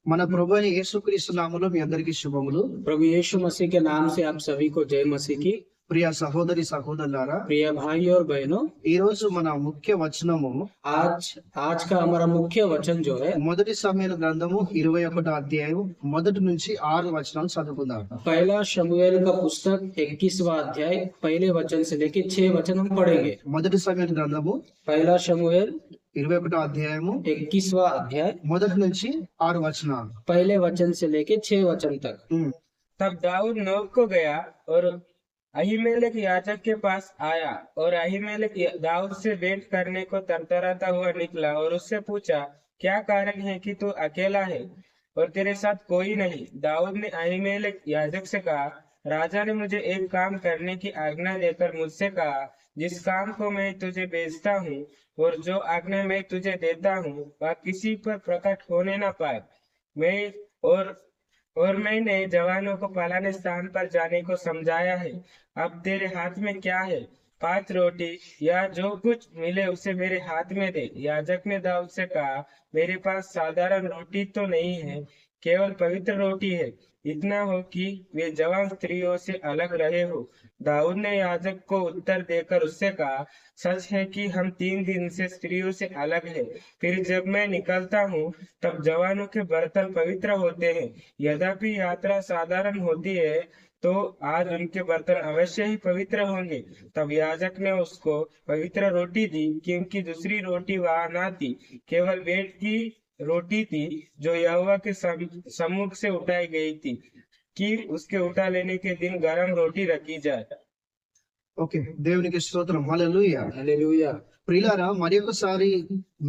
మన ప్రభు అయిన యేసుక్రీస్తు నామములో మీ అందరికీ శుభములు. प्रभु यीशु मसीह के नाम से आप सभी को जय मसीह की। ప్రియ సహోదరి సహోదరులారా, प्रिय भाई और बहनों, ఈ రోజు మన ముఖ్య వచనము आज का हमारा मुख्य वचन जो है మొదటి సమూయేలు గ్రంథము 21వ అధ్యాయం మొదటి నుంచి 6 వచనాలు చదువుకుందాం. पहला शमूएल का पुस्तक 21वां अध्याय पहले वचन से लेके 6 वचन हम पढ़ेंगे। మొదటి సమూయేలు గ్రంథము पहला शमूएल 21వ అధ్యాయము 21वां अध्याय మొదటి నుంచి 6 వచనాలు. पहले वचन से लेके 6 वचन तक। तब दाऊद नोब को गया और अहीमेलेक याजक के पास आया, और अहीमेलेक दाऊद से भेंट करने को तरतराता हुआ निकला और उससे पूछा, क्या कारण है कि तू अकेला है और तेरे साथ कोई नहीं? दाऊद ने अहीमेलेक याजक से कहा, राजा ने मुझे एक काम करने की आज्ञा देकर मुझसे कहा, जिस काम को मैं तुझे भेजता हूँ और जो आज्ञा मैं तुझे देता हूँ वह किसी पर प्रकट होने न पाए। मैं और मैंने जवानों को पलाने स्थान पर जाने को समझाया है। अब तेरे हाथ में क्या है? 5 रोटी या जो कुछ मिले उसे मेरे हाथ में दे। याजक ने दाऊद से कहा, मेरे पास साधारण रोटी तो नहीं है, केवल पवित्र रोटी है। इतना हो कि वे जवान स्त्रियों से अलग रहे हो। दाऊद ने याजक को उत्तर देकर उससे कहा, सच है कि हम 3 दिन से स्त्रियों से अलग है। फिर जब मैं निकलता हूँ तब जवानों के बर्तन पवित्र होते हैं। यद्यपि यात्रा साधारण होती है तो आज उनके बर्तन अवश्य ही पवित्र होंगे। तब याजक ने उसको पवित्र रोटी दी, क्योंकि दूसरी रोटी वहां न थी, केवल भेंट की रोटी थी जो यहोवा के सम्मुख से उठाई गई थी कि उसके उठा लेने के दिन गरम रोटी रखी जाए। ఓకే, దేవునికి స్తోత్రం. హల్లెలూయా. हालेलुया। ప్రియులారా, మరి ఒకసారి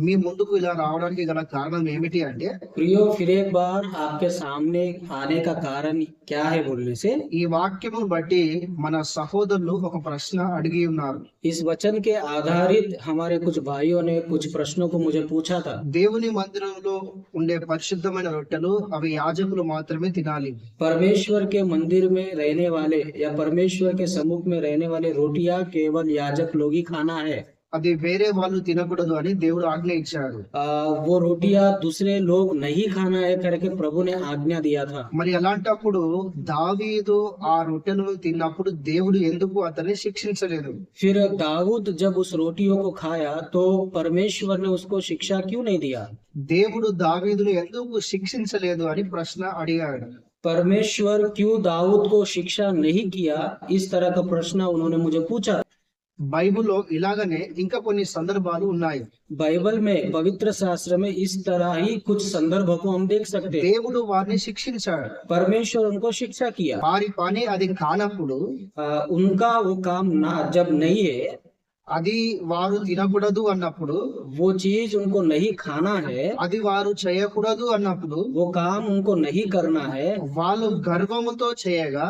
మీ ముందుకు ఇలా రావడానికి గల కారణం ఏమిటి అంటే, प्रियो, फिर एक बार आपके सामने आने का कारण क्या है बोलने से, ఈ వాక్యమును బట్టి మన సహోదరులు ఒక ప్రశ్న అడిగి ఉన్నారు. इस वचन के आधारित हमारे कुछ भाइयों ने कुछ प्रश्नों को मुझे पूछा था। దేవుని మందిరంలో ఉండే పరిశుద్ధమైన రొట్టెలు అవి యాజకులు మాత్రమే తినాలి. परमेश्वर के मंदिर में रहने वाले या परमेश्वर के सम्मुख में रहने वाले रोटियां केवल याजक लोग ही खाना है। అది వేరే వాళ్ళు తినకూడదు అని దేవుడు ఆజ్ఞ ఇచ్చాడు. वो रोटियां दूसरे लोग नहीं खाना है करके प्रभु ने आज्ञा दिया था। మరి అలాంటప్పుడు దావీదు ఆ రొట్టెలను తిన్నప్పుడు దేవుడు ఎందుకు అతన్ని శిక్షించలేదు? फिर दाऊद जब उस रोटियों को खाया तो परमेश्वर ने उसको शिक्षा क्यों नहीं दिया? దేవుడు దావీదును ఎందుకు శిక్షించలేదు అని ప్రశ్న అడిగాడు. परमेश्वर क्यों दाऊद को शिक्षा नहीं किया, इस तरह का प्रश्न उन्होंने मुझे पूछा। బైబిల్లో ఇలాగనే ఇంకా కొన్ని సందర్భాలు ఉన్నాయి. बाइबल में पवित्र शास्त्र में इस तरह ही कुछ संदर्भों को हम देख सकते हैं। దేవుడు వారిని శిక్షించాడు. परमेश्वर उनको शिक्षा किया। వారి పని అది కానప్పుడు, उनका वो काम ना जब नहीं है, అది వారు తినకూడదు అన్నప్పుడు, वो चीज उनको नहीं खाना है, అది వారు చేయకూడదు అన్నప్పుడు, वो काम उनको नहीं करना है, వాళ్ళు గర్వముతో చేయగా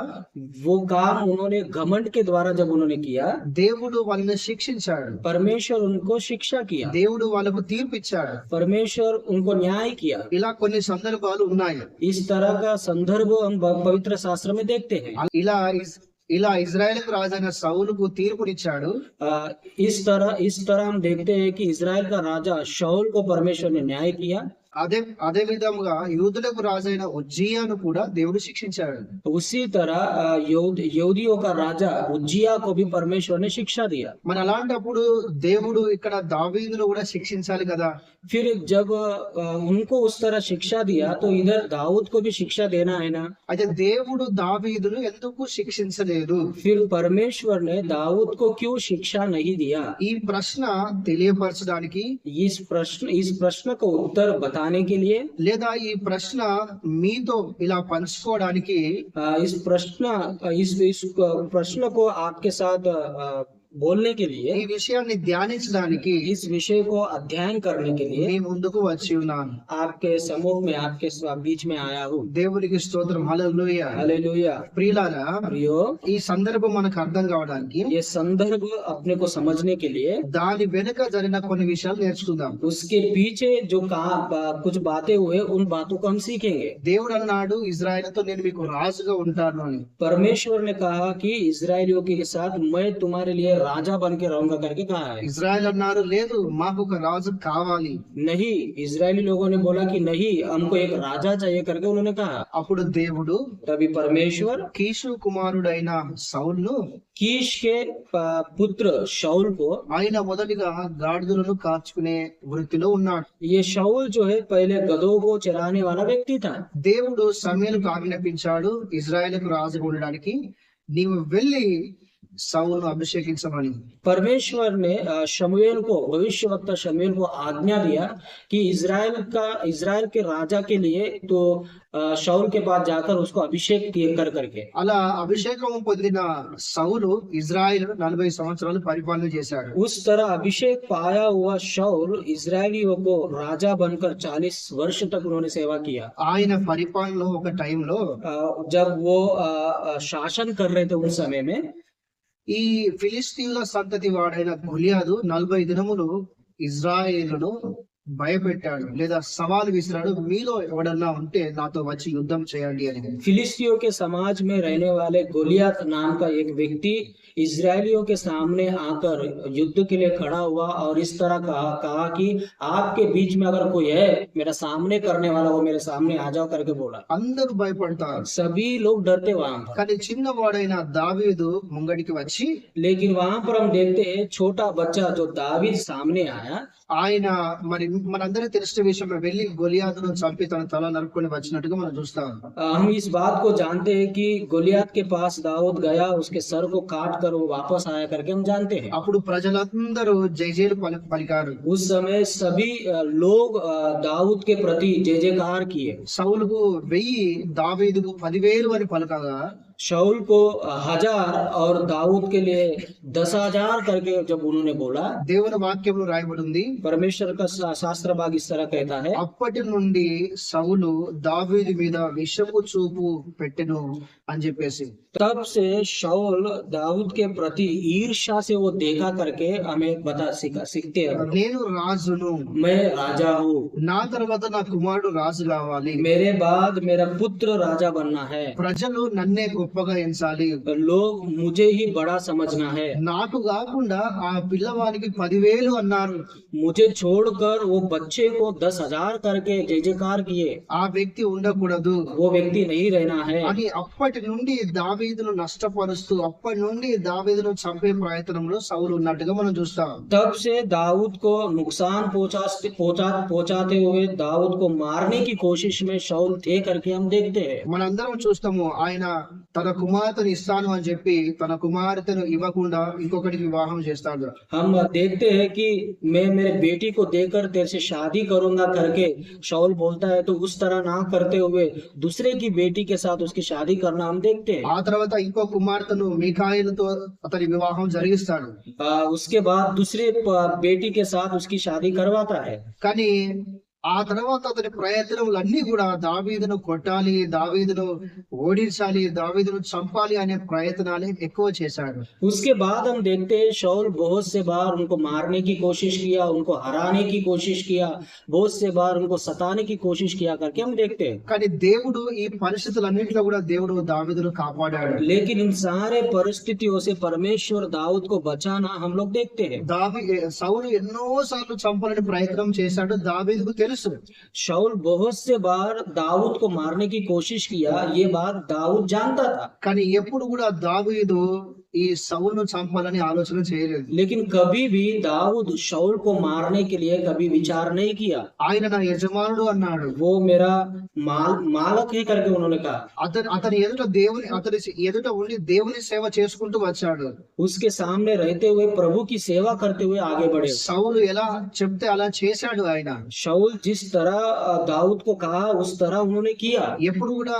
वो काम उन्होंने घमंड के द्वारा जब उन्होंने किया, దేవుడు వాళ్ళని శిక్షించాడు. परमेश्वर उनको शिक्षा किया, దేవుడు వాళ్ళకు తీర్పిచ్చాడు. परमेश्वर उनको न्याय किया। ఇలా కొన్ని సందర్భాలు ఉన్నాయి. इस तरह का संदर्भ हम पवित्र शास्त्र में देखते हैं। ఇలా ఇజ్రాయెల్ రాజైన సౌలుకు తీర్పునిచ్చాడు. इस तरह हम देखते हैं कि इजराइल का राजा शाऊल को परमेश्वर ने न्याय किया। అదే విధముగా యూదులకు రాజైన ఉజ్జియాను కూడా దేవుడు శిక్షించాడు. उसी तरह यहूदियों का राजा उज्जिया को भी परमेश्वर ने शिक्षा दिया। మన అలాంటప్పుడు దేవుడు ఇక్కడ దావీదును కూడా శిక్షించాలి కదా. फिर जब उनको उस तरह शिक्षा दिया तो इधर दाऊद को भी शिक्षा देना है ना। అయితే దేవుడు దావీదును ఎందుకు శిక్షించలేదు? फिर परमेश्वर ने दाऊद को क्यों शिक्षा नहीं दिया? ఈ ప్రశ్న తెలియపరచడానికి, इस प्रश्न को उत्तर बताने के लिए, లేదా ఈ ప్రశ్న మీతో ఇలా పంచుకోవడానికి, इस प्रश्न को आपके साथ बोलने के लिए, ఈ విషయాన్ని ధ్యానించడానికి इस विषय को अध्ययन करने के लिए మీ ముందుకు వచ్చి ఉన్నాను. आपके समूह में, आपके बीच में आया हूँ। దేవునికి స్తోత్రం. హల్లెలూయా. हालेलुया। ప్రియులారా, प्रियो, ఈ సందర్భం మనకు అర్థం కావడానికి ये संदर्भ अपने को समझने के लिए దాని వెనుక జరిగిన కొన్ని విషయాలు నేర్చుకుందాం. उसके पीछे जो कुछ बातें हुए उन बातों को हम सीखेंगे। దేవుడు అన్నాడు, ఇజ్రాయెల్తో నేను మీకు రాజుగా ఉంటాను అని. परमेश्वर ने कहा कि इजरायलियों के साथ मैं तुम्हारे लिए राजा बन के रहूंगा करके कहा है। ఇజ్రాయెల్ అన్నారు లేదు మాకు ఒక రాజు కావాలి. नहीं, इजरायली लोगों ने बोला कि नहीं, हमको एक राजा चाहिए करके उन्होंने कहा। అప్పుడు దేవుడు तभी परमेश्वर కీషు కుమారుడైన సౌలును कीश के पुत्र शाऊल को, ఆయన మొదటిగా గాడిదలను కాచుకునే వృత్తిలో ఉన్నాడు. ये शाऊल जो है पहले गधों को चराने वाला व्यक्ति था। దేవుడు సమూయేలుకు ఆజ్ఞాపించాడు ఇజ్రాయెలుకు రాజుగా ఉండడానికి, నీవు వెళ్ళి సౌలును అభిషేకించమని. परमेश्वर ने शमूएल को, भविष्यवक्ता शमूएल को आज्ञा दिया कि इजराइल के राजा के लिए तो शाऊल के पास जाकर उसको अभिषेक कर करके। అలా అభిషేకం పొందిన సౌలు ఇజ్రాయెల్ 40 సంవత్సరాలు పరిపాలన చేశాడు. उस तरह अभिषेक पाया हुआ शाऊल इजरायलियों को राजा बनकर 40 वर्ष तक उन्होंने सेवा किया। ఆయన పరిపాలనలో ఒక టైంలో जब वो शासन कर रहे थे उस समय में, ఈ ఫిలిస్తీన్ల సంతతి వాడైన గొలియాదు 40 దినములు ఇజ్రాయేలును భయపెట్టాడు లేదా సవాల్ విసిరాడు, మీలో ఎవడన్నా ఉంటే నాతో వచ్చి యుద్ధం చేయండి అని. फिलिस्तियों के समाज में रहने वाले गोलियत नाम का एक व्यक्ति इजरायलियों के सामने आकर युद्ध के लिए खड़ा हुआ और इस तरह कहा कि आपके बीच में अगर कोई है मेरा सामने करने वाला, वो मेरे सामने आ जाओ करके बोला। అందరూ భయపడతారు. सभी लोग डरते वहां पर, కానీ చిన్నవాడైన దావీదు ముంగడికి వచ్చి लेकिन वहां पर हम देखते हैं छोटा बच्चा जो दावीद सामने आया, ఆయన మరి మనందరికీ తెలిసిన విషయం, వెళ్ళి గొలియాతును చంపి తన తల నరుక్కొని వచ్చినట్టుగా మనం చూస్తాం. हम इस बात को जानते हैं कि गोलियत के पास दाऊद गया, उसके सर को काट कर वो वापस आया करके हम जानते हैं। అప్పుడు ప్రజలందరూ జయజయలు పలికారు. उस समय सभी लोग दाऊद के प्रति जय जयकार किए। సౌలుకు 1000, దావీదుకు 10,000 అని పలకగా शाऊल को 1000 और दाऊद के लिए 10,000 करके जब उन्होंने बोला, దేవుని వాక్యంలో రాయబడి ఉంది, परमेश्वर का शास्त्र भाग इस तरह कहता है, అప్పటి నుండి సౌలు దావీదు మీద విషపు చూపు పెట్టెను అని చెప్పేసి. तब से शाऊल दाऊद के प्रति ईर्ष्या से वो देखा करके हमें सीखते हैं, నేను రాజును, मैं राजा हूँ, నా తర్వాత నా కుమారుడు రాజు కావాలి, मेरे बाद मेरा पुत्र राजा बनना है, ప్రజలు నన్నే గొప్పగా ఎంచాలి, लोग मुझे ही बड़ा समझना है, నాకు కాకుండా ఆ పిల్లవానికి 10,000 అన్నారు. मुझे छोड़कर वो बच्चे को 10,000 करके जय जयकार किए, ఆ వ్యక్తి ఉండకూడదు वो व्यक्ति नहीं रहना है। అని అప్పటి నుండి దావీదును నష్టపరుస్తూ, అప్పటి నుండి దావీదును చంపే ప్రయత్నంలో సౌలు ఉన్నట్టుగా మనం చూస్తాం. तब से दाऊद को नुकसान पहुंचाते हुए दाऊद को मारने की कोशिश में शाऊल थे करके हम देखते हैं। మనందరం చూస్తాము, ఆయన తన కుమార్తెను ఇస్తాను అని చెప్పి తన కుమార్తెను ఇవ్వకుండా ఇంకొకటికి వివాహం చేస్తాడు. हम देखते हैं कि मैं मेरे बेटी को देकर तेरे से शादी करूंगा करके शाऊल बोलता है, तो उस तरह ना करते हुए दूसरे की बेटी के साथ उसकी शादी करना हम देखते हैं। ఆ తర్వాత ఇంకో కుమార్తెను మీకాయిలతో అతని వివాహం జరిగిస్తాడు. उसके बाद दूसरे बेटी के साथ उसकी शादी करवाता है। కానీ ఆ తర్వాత అతని ప్రయత్నములన్నీ కూడా దావీదును కొట్టాలి, దావీదును ఓడించాలి, దావీదును చంపాలి అనే ప్రయత్నాలే ఎక్కువ చేశాడు. उसके बाद हम देखते हैं शाऊल बहुत से बार उनको मारने की कोशिश किया, उनको हराने की कोशिश किया, बहुत से बार उनको सताने की कोशिश किया करके हम देखते हैं। కానీ దేవుడు ఈ పరిస్థితులన్నింటిలో కూడా దేవుడు దావీదును కాపాడాడు. लेकिन इन सारे परिस्थितियों से परमेश्वर दाऊद को बचाना हम लोग देखते हैं। సౌలు ఎన్నో సార్లు చంపాలని ప్రయత్నం చేశాడు, దావీదుకు తెలుసు. शाऊल बहुत से बार दाऊद को मारने की कोशिश किया, ये बात दाऊद जानता था, కానీ ఎప్పుడు కూడా దావీదు ఈ సౌలును చంపాలని ఆలోచన చేయలేదు. लेकिन कभी भी दाऊद शाऊल को मारने के लिए कभी विचार नहीं किया। ఆయన నా యజమానుడు అన్నాడు. वो मेरा मालक है करके उन्होंने कहा। అతని ఎదుట ఉండి దేవుని సేవ చేసుకుంటూ వచ్చాడు. उसके सामने रहते हुए प्रभु की सेवा करते हुए आगे बढ़े। సౌలు ఎలా చెప్తే అలా చేశాడు ఆయన. शाऊल जिस तरह दाऊद को कहा उस तरह उन्होंने किया। ఎప్పుడు కూడా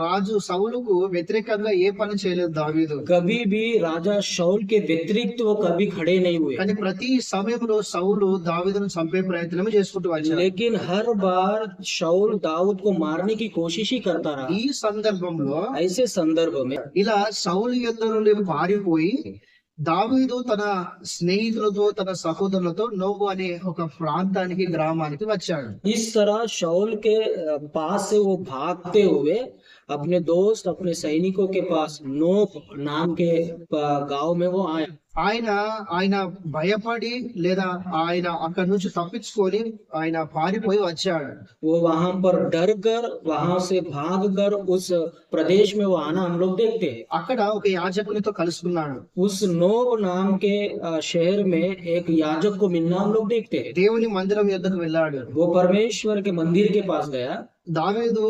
రాజు సౌలుకు వ్యతిరేకంగా ఏ పని చేయలేదు దావీదు. कभी भी राजा शाऊल के व्यतिरिक्त वो कभी खड़े नहीं हुए, కానీ ప్రతి సమయంలో సౌలు దావీదును చంపే ప్రయత్నం చేసుకుంటూ వచ్చాడు. लेकिन हर बार शाऊल दाऊद को मारने की कोशिश ही करता रहा। ఈ సందర్భంలో ऐसे संदर्भ में ఇలా సౌలు యొద్ద నుండి పారిపోయి దావీదు తన స్నేహితులతో తన సహోదరులతో నోబు అనే ఒక ప్రాంతానికి గ్రామానికి వచ్చాడు. इस तरह शाऊल के पास से वो भागते हुए अपने दोस्त अपने सैनिकों के पास नोब नाम के गांव में वो आया। ఆయన ఆయన భయపడి లేదా ఆయన అక్కడి నుంచి తప్పించుకొని ఆయన పారిపోయి వచ్చాడు. वो वहां पर डर कर वहां से भाग कर उस प्रदेश में वो आना हम लोग देखते हैं। అక్కడ ఒక యాజకునితో కలుసుకున్నాడు. उस नोब नाम के शहर में एक याजक को मिलना हम लोग देखते हैं। దేవుని మందిరం యొద్దకు వెళ్ళాడు. वो परमेश्वर के मंदिर के पास गया। దావీదు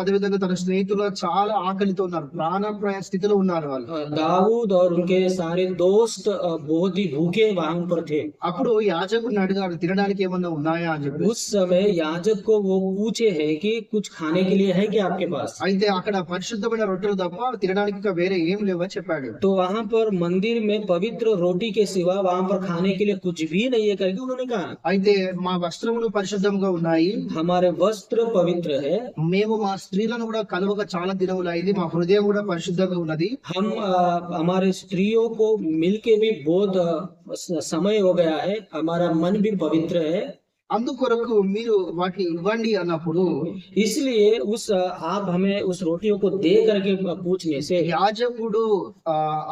అదేవిధంగా తన స్నేహితులు చాలా ఆకలితో ఉన్నారు, ప్రాణాపాయ స్థితిలో ఉన్నారు వాళ్ళు. दाऊद और उनके सारे दोस्त बहुत ही भूखे वहां पर थे। అప్పుడు యాజకుడిని అడిగాడు, తినడానికి ఏమన్నా ఉన్నాయా అని చెప్పి. उस समय याजक को वो पूछे है कि कुछ खाने के लिए है क्या आपके पास। అయితే అక్కడ పరిశుద్ధమైన రొట్టెలు తప్ప తినడానికి ఇంకా వేరే ఏం లేవని చెప్పాడు. तो वहां पर मंदिर में पवित्र रोटी के सिवा वहां पर खाने के लिए कुछ भी नहीं है करके उन्होंने कहा। అయితే మా వస్త్రములు పరిశుద్ధంగా ఉన్నాయి, हमारे वस्त्र पवित्र है, మేము మా స్త్రీలను కూడా కలువక చాలా దినములు అయింది, మా హృదయం కూడా పరిశుద్ధంగా ఉన్నది. हम हमारे स्त्रियों को मिलके भी बहुत समय हो गया है, हमारा मन भी पवित्र है। అందుకొరకు మీరు వాటిని ఇవ్వండి అన్నప్పుడు इसलिए उस आप हमें उस रोटियों को दे करके पूछने से యాజకుడు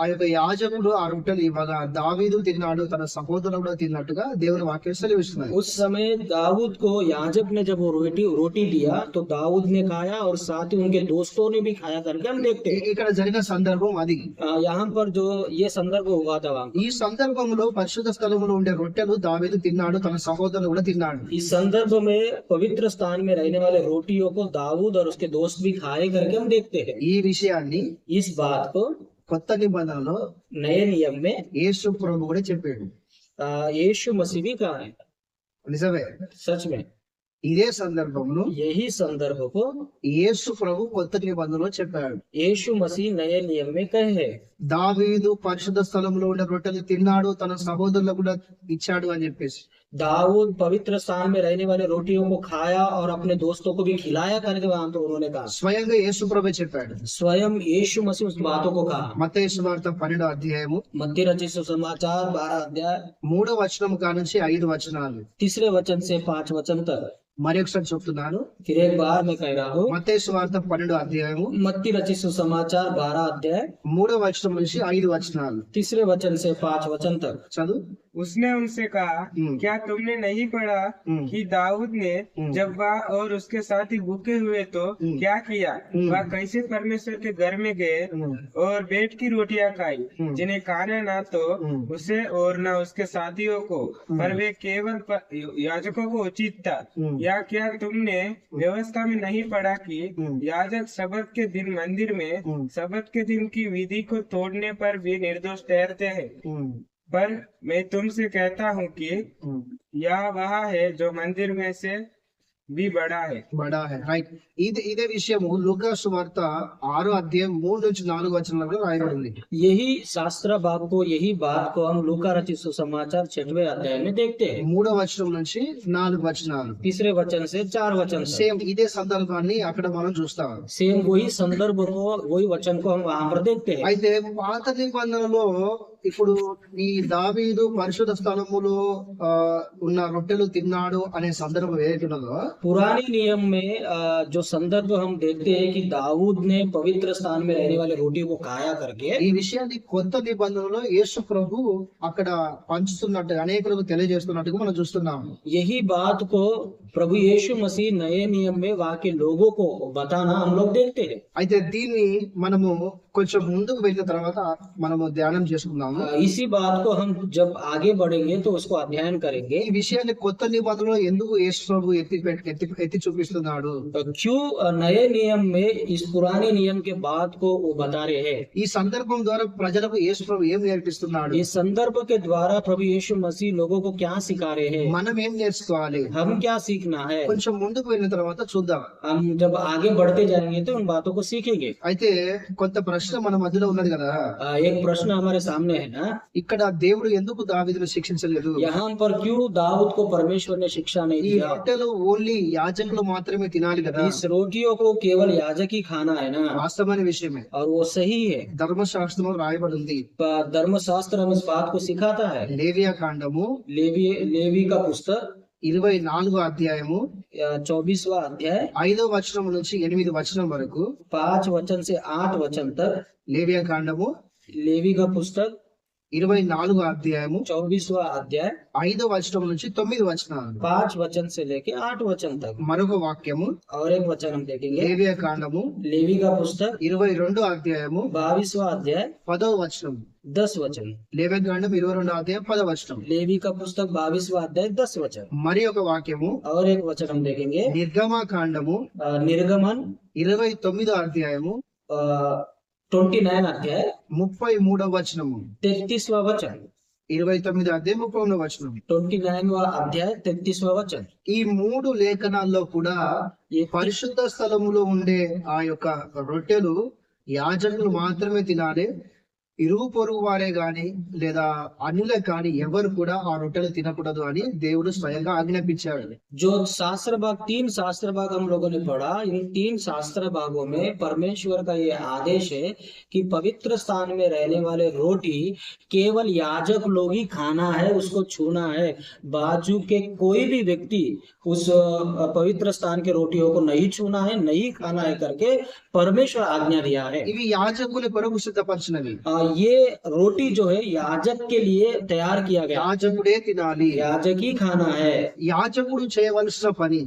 ఆ యొక్క యాజకుడు ఆ రొట్టెలు ఇవ్వగా దావీదు తిన్నాడు, తన సహోదరుడు కూడా తిన్నట్టుగా దేవుని వాక్యం సెలవిస్తున్నది. उस समय दाऊद को याजक ने जब वो रोटी दिया तो दाऊद ने खाया और साथ ही उनके दोस्तों ने भी खाया करके हम देखते हैं। ఇక్కడ జరిగిన సందర్భం అది. यहाँ पर जो ये संदर्भ हुआ था वहाँ ఈ సందర్భంలో పరిశుద్ధ స్థలంలో ఉండే రొట్టెలు దావీదు తిన్నాడు, తన సహోదరుడు కూడా తిన్నాడు. इस संदर्भ में पवित्र स्थान में रहने वाले रोटियों को दाऊद और उसके दोस्त भी खाए करके हम देखते हैं। ఈ విషయాన్ని इस बात को కొత్త నిబంధనలో नए नियम में యేసు ప్రభు కూడా చెప్పాడు. यीशु मसीह भी कहा है। నిజమే. सच में ఇదే సందర్భంలో यही संदर्भ को యేసు ప్రభు కొత్త నిబంధనలో చెప్పాడు. यीशु मसीह नए नियम में कहे है। దావీదు పరిశుద్ధ స్థలంలో ఉండే రొట్టెలు తిన్నాడు, తన సహోదరులకు కూడా ఇచ్చాడు అని చెప్పేసి. दाऊद पवित्र स्थान में रहने वाले रोटियों को खाया और अपने दोस्तों को भी खिलाया करके वहां तो उन्होंने कहा। స్వయంగా యేసు ప్రభు చెప్పాడు. स्वयं यीशु मसीह उस बातों को कहा। మత్తయి సువార్త 12వ అధ్యాయము मत्ती रचित सुसमाचार 12 अध्याय 3వ వచనం కానుంచి 5 వచనాలు. 3 वचन से 5 वचन तक। మరి ఒకసారి చెప్తున్నాను. फिर एक बार मैं कह रहा हूँ, మత్తయి సువార్త 12వ అధ్యాయము मत्ती रचित सुसमाचार 12 अध्याय 3వ వచనం నుంచి 5 వచనాలు 3 वचन से 5 वचन तक। చదువు. उसने उनसे कहा, क्या तुमने नहीं पढ़ा कि दाऊद ने जब वह और उसके साथी भूखे हुए तो क्या किया? वह कैसे परमेश्वर के घर में गए और पेट की रोटियां खाई, जिन्हें खाना ना तो उसे और न उसके साथियों को, पर वे केवल याजकों को उचित था। या क्या तुमने व्यवस्था में नहीं पढ़ा कि याजक सबत के दिन मंदिर में सबत के दिन की विधि को तोड़ने पर भी निर्दोष ठहरते हैं? पर मैं तुमसे कहता हूँ कि यह वह है जो मंदिर में से भी बड़ा है। రైట్. ఇదే విషయము లూకా సువార్త 6వ అధ్యాయం 3 నుంచి 4 వచనాలలో రాయబడింది. यही शास्त्र भाग को, यही बात को हम लूका रचित सुसमाचार 6वें अध्याय में देखते हैं। 3వ వచనం నుంచి 4 వచనాలు. 3 वचन से 4 वचन तक। సేమ్ ఇదే సందర్భాన్ని అక్కడ మనం చూస్తాం. सेम वही संदर्भ को, वही वचन को हम वहां पर देखते हैं। అయితే పాత నిబంధనలో ఇప్పుడు ఈ దావీదు పరిశుద్ధ స్థలములో ఉన్న రొట్టెలు తిన్నాడు అనే సందర్భం ఏదైతే ఉన్నదో, पुराने नियम में जो संदर्भ हम देखते हैं कि दाऊद ने पवित्र स्थान में रहने वाले रोटी को खाया करके, ఈ విషయాన్ని కొత్త నిబంధనలో యేసు ప్రభు అక్కడ పంచుతున్నట్టు అనేకులకు తెలియజేస్తున్నట్టుగా మనం చూస్తున్నాం. यही बात को प्रभु यीशु मसीह नए नियम में वहाँ के लोगों को बताना हम लोग देखते हैं। అయితే దీన్ని మనము కొంచెం ముందుకు వెళ్ళిన తర్వాత మనము ధ్యానం చేసుకుందాము. इसी बात को हम जब आगे बढ़ेंगे तो उसको अध्ययन करेंगे। ఈ విషయాన్ని కొత్త నిబంధనలో ఎందుకు యేసు ప్రభు ఎత్తి చూపిస్తున్నాడు, क्यों नए नियम में इस पुराने नियम के बात को वो बता रहे हैं। ఈ సందర్భం ద్వారా ప్రజలకు యేసు ప్రభు ఏం నేర్పిస్తున్నాడు, इस संदर्भ के द्वारा प्रभु यीशु मसीह लोगों को क्या सिखा रहे हैं, మనం ఏం నేర్చుకోవాలి, हम क्या सीखना है। కొంచెం ముందుకు వెళ్ళిన తర్వాత చూద్దాం. हम जब आगे बढ़ते जाएंगे तो उन बातों को सीखेंगे। అయితే కొంత ప్రశ్న మన మధ్యలో ఉన్నది కదా, एक प्रश्न हमारे सामने है ना, ఇక్కడ దేవుడు ఎందుకు దావీదును శిక్షించలేదు, यहाँ पर क्यों दाऊद को परमेश्वर ने शिक्षा नहीं ఈ दिया। రొట్టెలు ఓన్లీ యాజకులు మాత్రమే తినాలి కదా, इस रोटियों को केवल याजक ही खाना है ना, వాస్తవమైన విషయమే. और वो सही है। ధర్మశాస్త్రంలో రాయబడి ఉంది. धर्मशास्त्र हम इस बात को सिखाता है। లేవియా కాండము लेवी का पुस्तक 24వ అధ్యాయము 24वां अध्याय 5వ వచనం నుంచి 8వ వచనం వరకు, 5 वचन से 8 वचन तक। లేవియా కాండము लेवी का पुस्तक 24వ అధ్యాయము 24वां अध्याय 5వ వచనం నుంచి 9 వచనాలు. 5 वचन से लेके 8 वचन तक. మరొక వాక్యము और एक वचन हम देखेंगे లేవియ కాండము लेवी का पुस्तक 22వ అధ్యాయము 22वां अध्याय 10వ వచనం. 10 वचन. లేవియ కాండం 22వ అధ్యాయం 10వ వచనం. लेवी का पुस्तक 22वां अध्याय 10 वचन. మరి ఒక వాక్యము और एक वचन हम देखेंगे నిర్గమ కాండము निर्गमन 29వ అధ్యాయము 29 अध्याय 33వ వచనము. 33वां वचन. 29వ అధ్యాయం 33వ వచనం. 29वां अध्याय 33वां वचन. ఈ మూడు లేఖనాల్లో కూడా ये పరిశుద్ధ స్థలములో ఉండే ఆ యొక్క రొట్టెలు యాజకులు మాత్రమే తినాలి. ఇరుగు పొరుగు వారే గాని లేదా అన్యులే కానీ ఎవరు కూడా ఆ రొట్టెలు తినకూడదు అని దేవుడు స్వయంగా ఆజ్ఞాపించాడు. जो शास्त्र भाग 3 शास्त्र भाग हम लोगों ने पढ़ा, इन 3 शास्त्र भागों में परमेश्वर का ये आदेश है कि पवित्र स्थान में रहने वाले रोटी केवल याजक लोग ही खाना है, उसको छूना है. बाजू के कोई भी व्यक्ति उस पवित्र स्थान के रोटियों को नहीं छूना है, नहीं खाना है करके परमेश्वर आज्ञा दिया है. ఇవి యాజకుల కొరకు సిద్ధపరిచినవి. ये रोटी जो है याजक के लिए तैयार किया गया. యాజకుడే తినాలి. याजक ही खाना है. యాజకుడు చేయవలసిన పని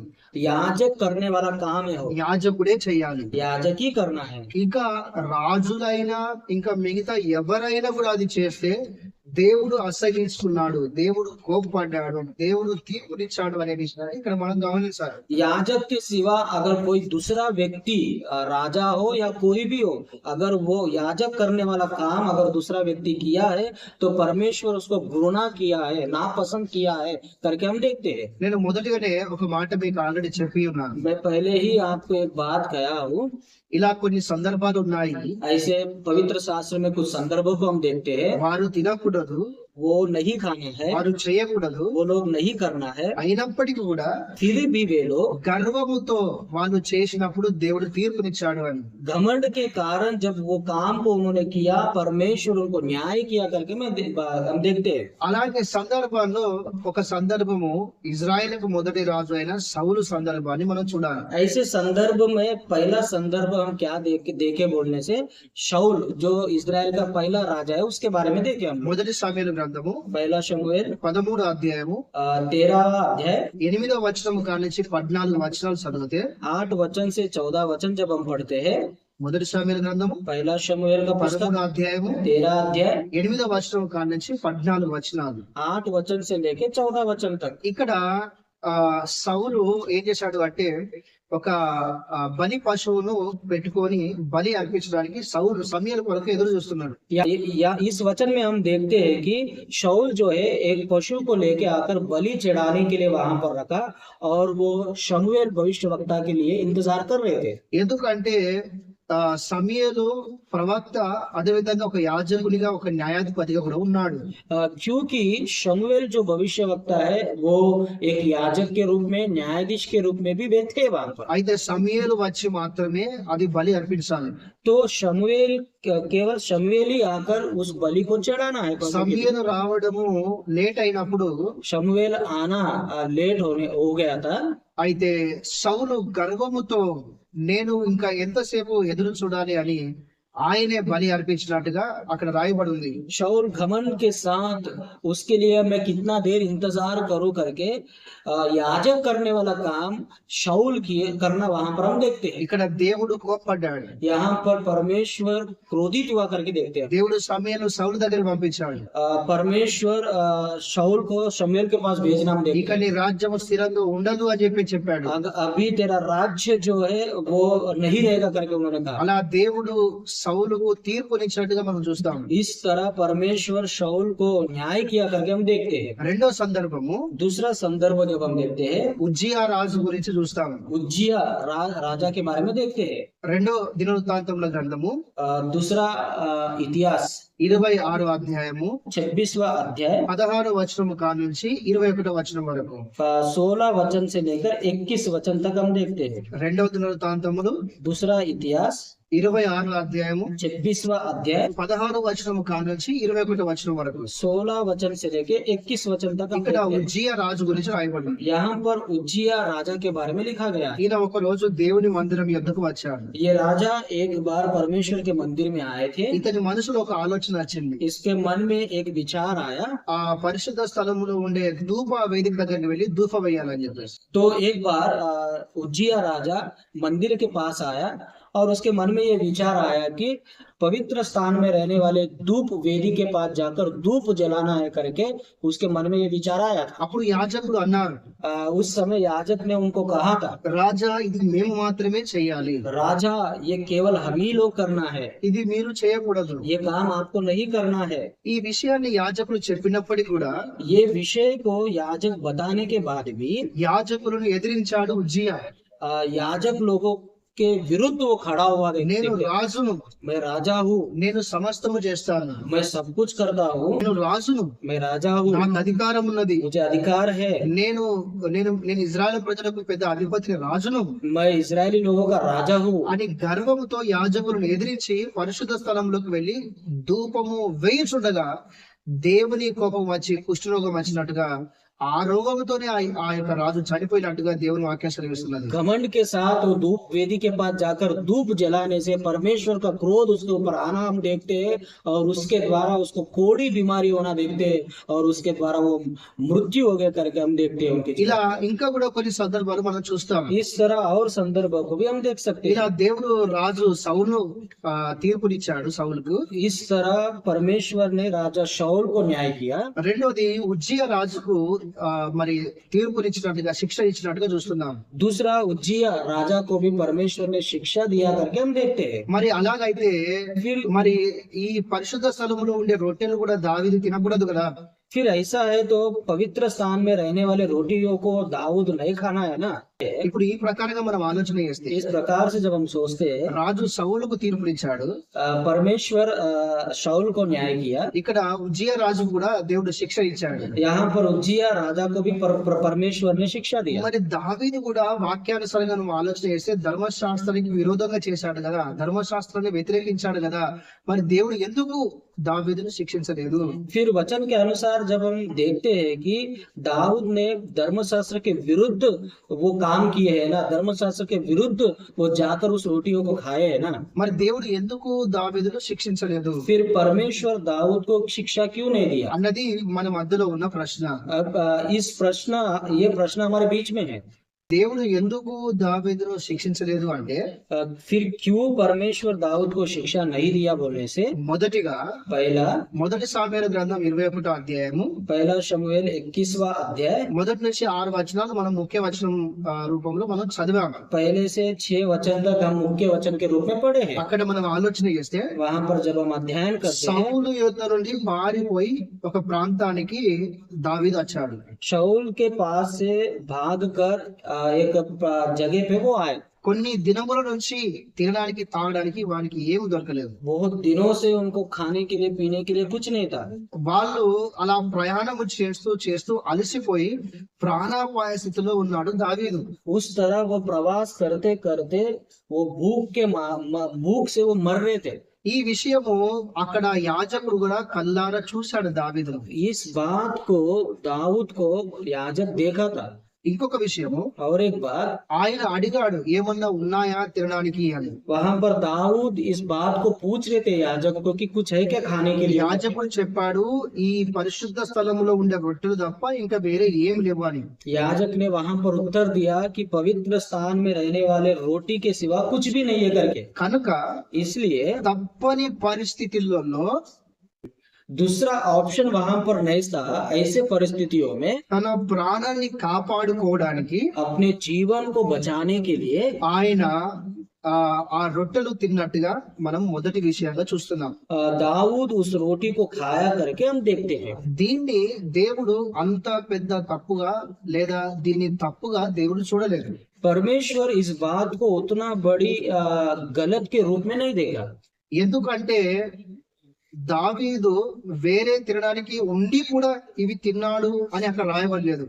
याजक करने वाला काम है वो. యాజకుడే చేయాలి. याजक ही करना है. ఇంకా రాజులైనా ఇంకా మిగతా ఎవరైనా కూడా అది చేస్తే దేవుడు అసహించుకున్నాడు, దేవుడు కోపపడ్డాడు, దేవుడు తీర్పునిచ్చాడు అనే విషయాన్ని ఇక్కడ మనం గమనించాలి. याजक के सिवा अगर कोई दूसरा व्यक्ति राजा हो या कोई भी हो, अगर वो याजक करने वाला काम अगर दूसरा व्यक्ति किया है तो परमेश्वर उसको घृणा किया है, नापसंद किया है करके हम देखते हैं. నేను మొదటిగానే ఒక మాట మీకు ఆల్రెడీ చెప్పి ఉన్నాను. मैं पहले ही आपको एक बात कहा हूँ. ఇలా కొన్ని సందర్భాలు ఉన్నాయి. ऐसे पवित्र शास्त्र में कुछ संदर्भों को हम देखते हैं. వారు తినకూడదు, वो नहीं खाना है, వారు చేయకూడదు, वो लोग नहीं करना है, అయినప్పటికీ కూడా फिर भी वे लोग గర్వముతో వాళ్ళు చేసినప్పుడు దేవుడు తీర్పునిచ్చాడు అని. घमंड के कारण जब वो काम को उन्होंने किया, परमेश्वर उनको न्याय किया करके हम देखते हैं. అలాంటి సందర్భాల్లో ఒక సందర్భము ఇజ్రాయేలుకు మొదటి రాజు అయిన సౌలు సందర్భాన్ని మనం చూడాలి. ऐसे संदर्भ में पहला संदर्भ हम क्या देखे बोलने से शाऊल जो इजराइल का पहला राजा है उसके बारे में देखे हम. మొదటి సమూయేలు గ్రంథము पहला शमूएल 13వ అధ్యాయము 13वां अध्याय 8వ వచనం కానించి 14 వచనాలు చదివితే 8 वचन से 14 वचन जब हम पढ़ते हैं, మొదటి సమూయేలు గ్రంథము पहला शमूएल का पुस्तक 13వ అధ్యాయము 13 अध्याय 8వ వచనం కానించి 14 వచనాలు. 8 वचन से लेके 14 वचन तक. ఇక్కడ సౌలు ఏం చేశాడు అంటే ఒక బలి పశువును పెట్టుకొని బలి అర్పించడానికి సౌలు సమూయేలు కొరకు ఎదురు చూస్తున్నాడు. या इस वचन में हम देखते हैं कि शाऊल जो है एक पशु को लेके आकर बलि चढ़ाने के लिए वहां पर रखा और वो शमूएल भविष्यवक्ता के लिए इंतजार कर रहे थे. ఎందుకంటే సమూయేలు ప్రవక్త అదేవిధంగా ఒక యాజకునిగా ఒక న్యాయాధిపతిగా కూడా ఉన్నాడు. क्योंकि शमूएल जो भविष्यवक्ता है वो एक याजक के रूप में, न्यायाधीश के रूप में भी वे थे वहां पर. అయితే సమూయేలు వచ్చి మాత్రమే అది బలి అర్పించాలి. तो शमूएल केवल शमूएल ही आकर उस बलि को चढ़ाना है. సమూయేలు రావడము లేట్ అయినప్పుడు शमूएल आना लेट हो गया था. అయితే సౌలు గర్వముతో నేను ఇంకా ఎంతసేపు ఎదురు చూడాలి అని ఆయనే బలి అర్పించినట్టుగా అక్కడ రాయబడి ఉంది. शाऊल घमंड के साथ उसके लिए मैं कितना देर इंतजार करूं करके याजक करने वाला काम शाऊल की करना वहां पर हम देखते हैं. ఇక్కడ దేవుడు కోప్పడ్డాడు. यहाँ पर परमेश्वर क्रोधित हुआ करके देखते हैं. దేవుడు సమూయేలు సౌలు దగ్గర పంపించాడు. परमेश्वर शाऊल को शमूएल के पास भेजना हम देखते ఇక నీ రాజ్యం స్థిరంగా ఉండదు అని చెప్పాడు. हैं. अभी तेरा राज्य जो है वो नहीं रहेगा करके उन्होंने कहा. అలా దేవుడు సౌలుకు తీర్పునిచ్చినట్టుగా మనం చూస్తాం. इस तरह परमेश्वर शाऊल को न्याय किया करके हम देखते हैं. రెండో సందర్భము दूसरा संदर्भ जब हम देखते हैं, ఉజ్జియా రాజు గురించి చూస్తాం. उज्जिया राजा के बारे में देखते हैं. రెండో దినవృత్తాంతముల గ్రంథము दूसरा इतिहास 26వ అధ్యాయము 26वां अध्याय 16వ వచనం కానుంచి 21వ వచనం వరకు. 16 वचन से लेकर 21 वचन तक हम देखते हैं. రెండో దినవృత్తాంతములు दूसरा इतिहास 26వ అధ్యాయము 26वां अध्याय 16వ వచనం కానుంచి 21వ వచనం వరకు. 16 वचन से लेकर 21 वचन तक हम ఇక్కడ देखते हैं. ఉజ్జియా రాజు గురించి రాయబడింది. यहाँ पर उज्जिया राजा के बारे में लिखा गया है. ఈయన ఒక రోజు దేవుని మందిరం యొద్దకు వచ్చాడు. ये राजा एक बार परमेश्वर के मंदिर में आए थे. ఇతని మనసులో ఒక ఆలోచన ఆలోచన వచ్చింది. इसके मन में एक विचार आया। ఆ పరిశుద్ధ స్థలములో ఉండే ధూప వేదిక దగ్గరికి వెళ్ళి ధూప వేయాలని చెప్పేసి. तो एक बार उज्जिया राजा मंदिर के पास आया और उसके मन में ये विचार आया कि पवित्र स्थान में रहने वाले धूप वेदी के पास जाकर धूप जलाना है करके उसके मन में ये विचार आया था। అప్పుడు యాజకుడు అన్నారు, उस समय याजक ने उनको कहा था, రాజా ఇది మేము మాత్రమే చేయాలి, राजा ये केवल हम ही लोग करना है, ఇది మీరు చేయకూడదు. ये काम आपको नहीं करना है। ఈ విషయాన్ని యాజకుడు చెప్పినప్పటికీ కూడా ये विषय को याजक बताने के बाद भी యాజకులను ఎదిరించాడు ఉజ్జియా. याजक लोगों के विरुद्ध वो खड़ा हुआ నేను देखते हैं। రాజును, मैं राजा हूँ, నేను సమస్తము చేస్తాను, मैं सब कुछ करता हूँ, నేను రాజును, मैं राजा हूँ, నాకు అధికారం ఉన్నది, मुझे अधिकार है, నేను నేను నేను ఇజ్రాయెల్ ప్రజలకు పెద్ద అధిపతిని, రాజును मैं इजरायली लोगों का राजा हूँ। అని గర్వముతో యాజకులను ఎదిరించి పరిశుద్ధ స్థలంలోకి వెళ్లి ధూపము వేయుచుండగా దేవుని కోపం వచ్చి కుష్ఠరోగం వచ్చినట్టుగా ఆ రోగంతోనే ఆ యొక్క రాజు చనిపోయినట్టుగా దేవుని వాక్యం సెలవిస్తున్నది. घमंड के साथ वो धूप वेदी के पास जाकर धूप जलाने से परमेश्वर का क्रोध उसके ऊपर आना हम देखते हैं और उसके द्वारा उसको कोड़ी बीमारी होना देखते हैं और उसके द्वारा वो मृत्यु हो गया करके हम देखते हैं उनके ఇలా ఇంకా కూడా కొన్ని సందర్భాలు మనం చూస్తాం. इस तरह और संदर्भों को भी हम देख सकते ఇలా हैं। దేవుడు రాజు సౌలు తీర్పునిచ్చాడు సౌలుకు. इस तरह परमेश्वर ने राजा शाऊल को न्याय किया। రెండోది ఉజ్జియా రాజుకు మరి తీర్పునిచ్చినట్టుగా శిక్ష ఇచ్చినట్టుగా చూస్తున్నాం. दूसरा उज्जिया राजा को भी परमेश्वर ने शिक्षा दिया करके हम देखते हैं। మరి అలాగైతే फिर మరి ఈ పరిశుద్ధ స్థలంలో ఉండే రొట్టెలు కూడా దావీదు తినకూడదు కదా. फिर ऐसा है तो पवित्र स्थान में रहने वाले रोटियों को दाऊद नहीं खाना है ना। ఇప్పుడు ఈ ప్రకారంగా మనం ఆలోచన చేస్తే इस प्रकार से जब हम सोचते हैं, రాజు సౌలుకు తీర్పునిచ్చాడు, परमेश्वर शाऊल को न्याय किया। ఇక్కడ ఉజ్జియా రాజు కూడా దేవుడు శిక్ష ఇచ్చాడు. यहाँ पर उज्जिया राजा को भी परमेश्वर ने शिक्षा दिया। మరి దావీదు కూడా వాక్యానుసారంగా నువ్వు ఆలోచన చేస్తే ధర్మశాస్త్రానికి విరోధంగా చేశాడు కదా, ధర్మశాస్త్రాన్ని వ్యతిరేకించాడు కదా, మరి దేవుడు ఎందుకు दाऊदను శిక్షించలేదు? फिर वचन के अनुसार जब हम देखते हैं कि दाऊद ने धर्मशास्त्र के विरुद्ध वो काम किए है ना, धर्मशास्त्र के विरुद्ध वो जाकर उस रोटियों को खाए है ना, మరి దేవుడు ఎందుకు దావీదును శిక్షించలేదు फिर परमेश्वर दाऊद को शिक्षा क्यों नहीं दिया? అన్నది మన మధ్యలో ఉన్న ప్రశ్న. अब ये प्रश्न हमारे बीच में है। దేవుడు ఎందుకు దావీదును శిక్షించలేదు అంటే फिर क्यों परमेश्वर दाऊद को शिक्षा नहीं दिया बोलने से, మొదటిగా पहला మొదటి సామెతల గ్రంథం 21వ అధ్యాయము पहला शमूएल 21वां अध्याय మొదటి నుంచి 6 వచనాలు మనం ముఖ్య వచనం రూపంలో మనం చదివాము. पहले से 6 वचन तक हम मुख्य वचन के रूप में पढ़े हैं। అక్కడ మనం ఆలోచన చేస్తే वहां पर जब हम अध्ययन करते हैं, సౌలు యొద్ద నుండి పారిపోయి ఒక ప్రాంతానికి దావీదు వచ్చాడు. शाऊल के पास से भागकर एक जगह पे वो आए। కొన్ని దినముల నుంచి తినడానికి తాగడానికి వానికి ఏమి దొరకలేదు. बहुत दिनों से उनको खाने के लिए पीने के लिए कुछ नहीं था। వాళ్ళు అలా ప్రయాణం చేస్తూ చేస్తూ అలసిపోయి ప్రాణాపాయ స్థితిలో ఉన్నాడు దావీదు. उस तरह वो प्रवास करते करते वो भूख से वो मर रहे थे। ఈ విషయము అక్కడ యాజకుడు కూడా కల్లారా చూశాడు దావీదు. इस बात को दाऊद को याजक देखा था। ఇంకొక విషయము, और एक बात, ఆయన అడిగాడు ఏమన్నా ఉన్నాయా తినడానికి అని. वहां पर दाऊद इस बात को पूछ रहे थे याजक को कि कुछ है क्या खाने के लिए। యాజకుడు చెప్పాడు ఈ పరిశుద్ధ స్థలములో ఉండే రొట్టెలు తప్ప ఇంకా వేరే ఏం లేవు అని. याजक ने वहां पर उत्तर दिया कि पवित्र स्थान में रहने वाले रोटी के सिवा कुछ भी नहीं है करके। కనుక इसलिए తప్పని పరిస్థితులలో दूसरा ऑप्शन वहां पर नहीं था। ऐसे परिस्थितियों में తన ప్రాణాన్ని కాపాడుకోవడానికి अपने जीवन को बचाने के लिए ఆయన ఆ రొట్టెలు తిన్నట్టుగా మనం మొదటి విషయంగా చూస్తున్నాం. दाऊद उस रोटी को खाया करके हम देखते हैं। దీన్ని దేవుడు అంత పెద్ద తప్పుగా లేదా దీన్ని తప్పుగా దేవుడు చూడలేదు. परमेश्वर इस बात को उतना बड़ी गलत के रूप में नहीं देखा। ఎందుకంటే దావీదు వేరే తినడానికి ఉండి కూడా ఇవి తిన్నాడు అని అక్కడ రాయబడలేదు.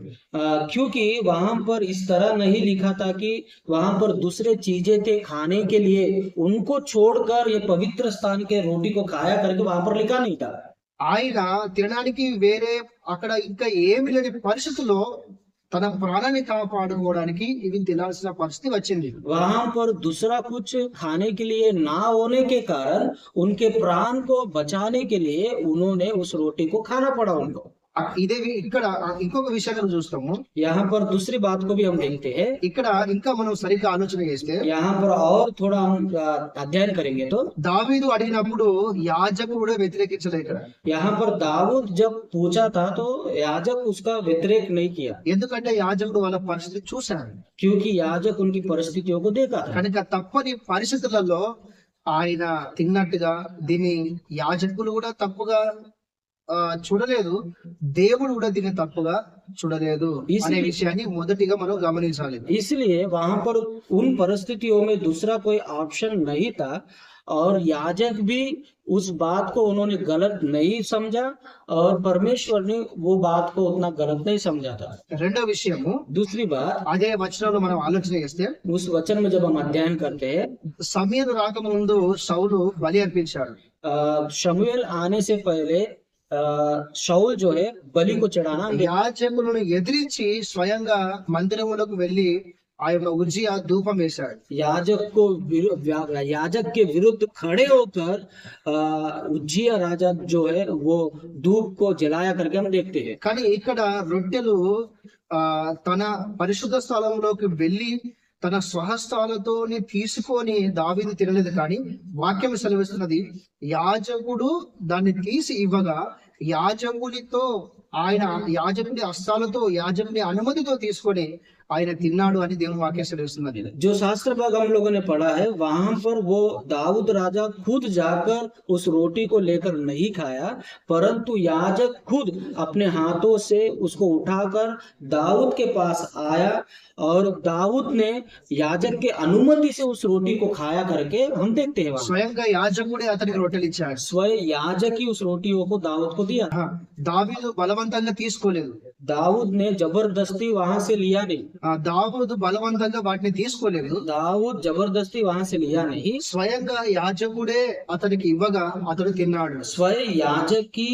क्योंकि वहां पर इस तरह नहीं लिखा था कि वहां पर दूसरे चीजें थे खाने के लिए, उनको छोड़कर ये पवित्र स्थान के रोटी को खाया करके वहां पर लिखा नहीं था। ఆయన తినడానికి వేరే అక్కడ ఇంకా ఏమి లేని పరిస్థితుల్లో తన ప్రాణాన్ని కాపాడుకోవడానికి ఇవి తినాల్సిన పరిస్థితి వచ్చింది. वहां पर दूसरा कुछ खाने के लिए ना होने के कारण उनके प्राण को बचाने के लिए उन्होंने उस रोटी को खाना पड़ा उनको। ఇదే ఇక్కడ ఇంకొక విషయాన్ని చూస్తాము. यहाँ पर दूसरी बात को भी हम देखते हैं। ఇక్కడ ఇంకా మనం సరిగ్గా ఆలోచన చేస్తే यहाँ पर और थोड़ा हम अध्ययन करेंगे तो దావీదు అడిగినప్పుడు యాజకుడు కూడా వ్యతిరేకించలేదు ఇక్కడ. यहाँ पर दाऊद जब पूछा था तो याजक उसका व्यतिरेक नहीं किया, ఎందుకంటే యాజకుడు వాళ్ళ పరిస్థితి చూశాడు. क्योंकि याजक उनकी परिस्थितियों को देखा था। కనుక తప్పని పరిస్థితులలో ఆయన తిన్నట్టుగా దీన్ని యాజకులు కూడా తప్పుగా చూడలేదు, దేవుడు కూడా దీన్ని తప్పుగా చూడలేదు అనే విషయాన్ని మొదటిగా మనం గమనించాలి. इसलिए वहां पर उन परिस्थितियों में दूसरा कोई ऑप्शन नहीं था और याजक भी उस बात को उन्होंने गलत नहीं समझा और परमेश्वर ने वो बात को उतना गलत नहीं समझा था। రెండో విషయము, दूसरी बात, అదే వచనంలో మనం ఆలోచన చేస్తే उस वचन में जब हम अध्ययन करते हैं, సమూయేలు రాకముందు సౌలు బలి అర్పించాడు. शमूएल आने से पहले शाऊल जो है बलि को चढ़ाना, యాజకులను ఎదిరించి స్వయంగా మందిరములకు వెళ్లి ఆ యొక్క ఉజ్జియా ధూపం వేశాడు. याजक के विरुद्ध खड़े होकर उज्जिया राजा जो है वो धूप को जलाया करके हम देखते हैं। కానీ ఇక్కడ రొట్టెలు తన పరిశుద్ధ స్థలంలోకి వెళ్లి తన స్వహస్తాలతోని తీసుకొని దావీదు తినలేదు. కానీ వాక్యం సెలవిస్తున్నది, యాజకుడు దాన్ని తీసి ఇవ్వగా యాజకుడితో ఆయన యాజకుడి హస్తాలతో యాజకుడి అనుమతితో తీసుకొని ఆయన తిన్నాడు అని దేవుని వాక్యం సెలవిస్తున్నది. जो शास्त्र भाग हम लोगों ने पढ़ा है वहां पर वो दाऊद राजा खुद जाकर उस रोटी को लेकर नहीं खाया, परंतु याजक खुद अपने हाथों से उसको उठाकर दाऊद के पास आया और दाऊद ने याजक के अनुमति से उस रोटी को खाया करके हम देखते हैं। స్వయంగా యాజకుడే అతనికి రొట్టెలు ఇచ్చాడు. स्वयं याजक ही उस रोटियों को दाऊद को दिया। దావీదు బలవంతంగా తీసుకోలేదు, दाऊद ने जबरदस्ती वहां से लिया नहीं, దావీదు బలవంతంగా వాటిని తీసుకోలేదు, दाऊद जबरदस्ती वहां से लिया नहीं, స్వయంగా యాజకుడే అతనికి ఇవ్వగా అతడు తిన్నాడు. स्वयं याजक की